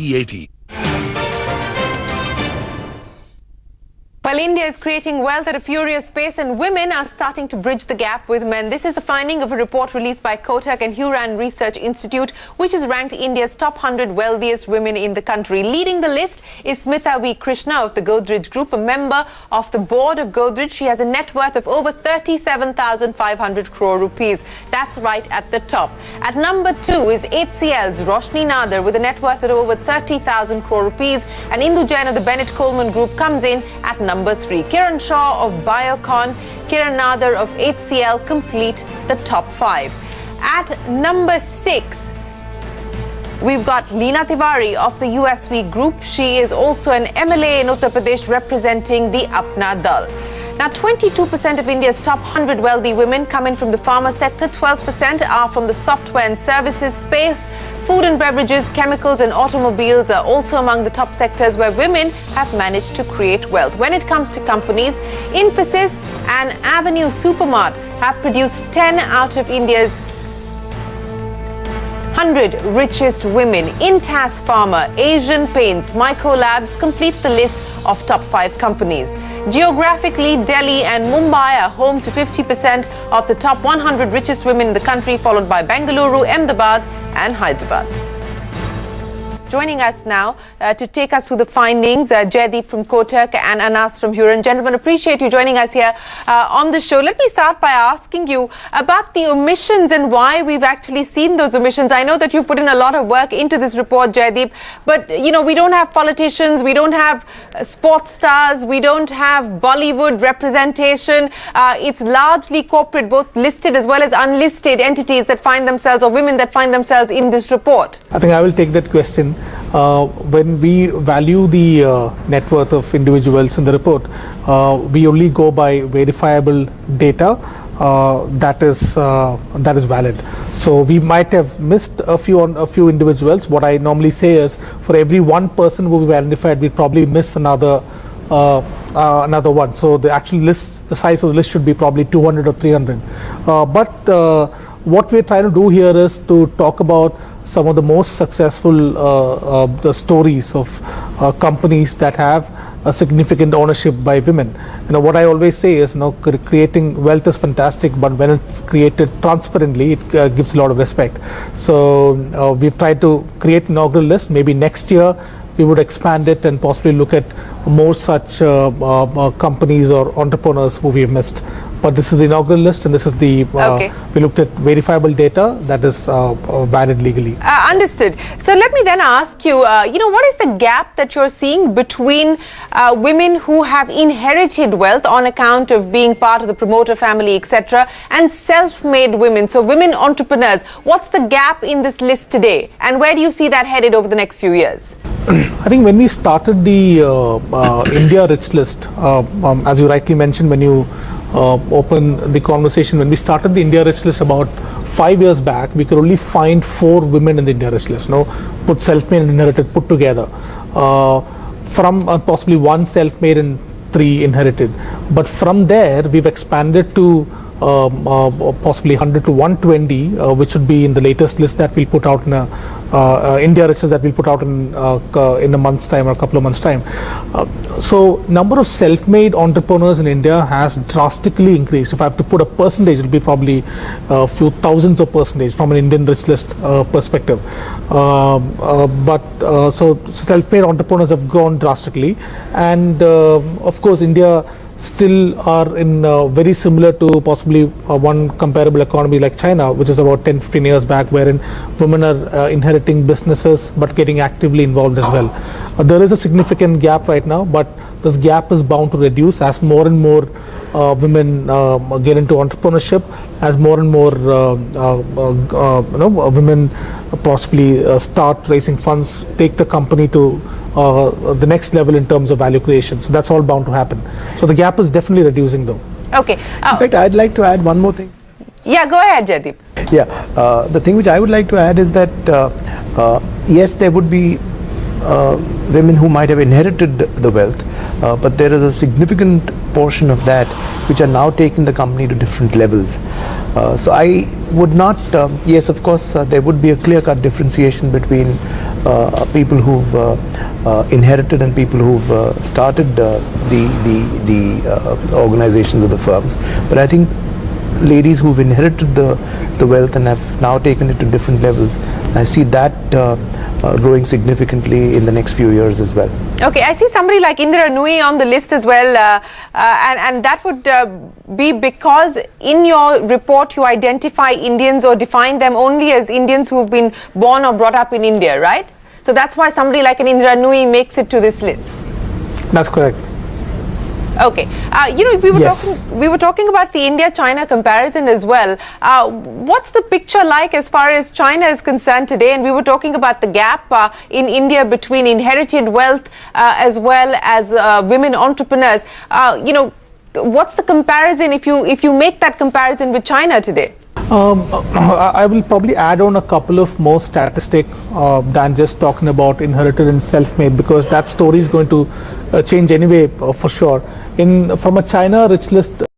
2080. While India is creating wealth at a furious pace and women are starting to bridge the gap with men. This is the finding of a report released by Kotak and Huron Research Institute, which has ranked India's top 100 wealthiest women in the country. Leading the list is Smita V. Krishna of the Godrej Group, a member of the board of Godrej. She has a net worth of over 37,500 crore rupees. That's right at the top. At number 2 is HCL's Roshni Nadar with a net worth of over 30,000 crore rupees. And Indu Jain of the Bennett Coleman Group comes in at number 3. Kiran Shaw of Biocon, Kiran Nadar of HCL complete the top 5. At number 6, we've got Leena Tiwari of the USV Group. She is also an MLA in Uttar Pradesh representing the Apna Dal. Now, 22% of India's top 100 wealthy women come in from the pharma sector, 12% are from the software and services space. Food and beverages, chemicals and automobiles are also among the top sectors where women have managed to create wealth. When it comes to companies, Infosys and Avenue Supermart have produced 10 out of India's 100 richest women. Intas Pharma, Asian Paints, Microlabs complete the list of top 5 companies. Geographically, Delhi and Mumbai are home to 50% of the top 100 richest women in the country, followed by Bengaluru, Ahmedabad and Hyderabad. Joining us now to take us through the findings, Jaideep from Kotak and Anas from Huron. Gentlemen, appreciate you joining us here on the show. Let me start by asking you about the omissions and why we've actually seen those omissions. I know that you've put in a lot of work into this report, Jaideep, but you know, we don't have politicians, we don't have sports stars, we don't have Bollywood representation. It's largely corporate, both listed as well as unlisted entities that find themselves, or women that find themselves in this report. I think I will take that question. When we value the net worth of individuals in the report, we only go by verifiable data that is valid. So we might have missed a few individuals. What I normally say is, for every one person who we identified, we probably miss another one. So the actual list, the size of the list should be probably 200 or 300. But what we're trying to do here is to talk about some of the most successful the stories of companies that have a significant ownership by women. You know, what I always say is, you know, creating wealth is fantastic, but when it's created transparently, it gives a lot of respect. So we've tried to create an inaugural list. Maybe next year we would expand it and possibly look at more such companies or entrepreneurs who we have missed. But this is the inaugural list, and this is the we looked at verifiable data that is valid legally. Understood. So let me then ask you, you know, what is the gap that you're seeing between women who have inherited wealth on account of being part of the promoter family, etc., and self-made women, so women entrepreneurs? What's the gap in this list today, and where do you see that headed over the next few years? I think when we started the India Rich List, as you rightly mentioned, when you open the conversation, when we started the India Rich List about 5 years back, we could only find 4 women in the India Rich List. Put self-made and inherited put together, from possibly 1 self-made and 3 inherited. But from there, we've expanded to possibly 100 to 120, which would be in the latest list that we'll put out in India Rich List that we'll put out in a month's time or a couple of months' time. So number of self-made entrepreneurs in India has drastically increased. If I have to put a percentage, it'll be probably a few thousands of percentage from an Indian Rich List perspective. So self-made entrepreneurs have grown drastically, and of course India still are in very similar to possibly one comparable economy like China, which is about 10-15 years back, wherein women are inheriting businesses but getting actively involved as well. There is a significant gap right now, but this gap is bound to reduce as more and more women get into entrepreneurship, as more and more women possibly start raising funds, take the company to the next level in terms of value creation. So that's all bound to happen. So the gap is definitely reducing, though. Okay. In fact, I'd like to add one more thing. Yeah, go ahead, Jaideep. Yeah, the thing which I would like to add is that yes, there would be women who might have inherited the wealth, but there is a significant portion of that which are now taking the company to different levels. So I would not, yes, of course, there would be a clear-cut differentiation between people who've inherited and people who've started the organizations of the firms. But I think ladies who've inherited the wealth and have now taken it to different levels, I see that growing significantly in the next few years as well. Okay, I see somebody like Indira Nui on the list as well, and that would be because in your report you identify Indians or define them only as Indians who've been born or brought up in India, right? So that's why somebody like an Indira Nui makes it to this list. That's correct. Okay, you know, we were talking about the India-China comparison as well. What's the picture like as far as China is concerned today? And we were talking about the gap in India between inherited wealth as well as women entrepreneurs. You know, what's the comparison if you make that comparison with China today? I will probably add on a couple of more statistics than just talking about inherited and self-made, because that story is going to change anyway for sure. From a China rich list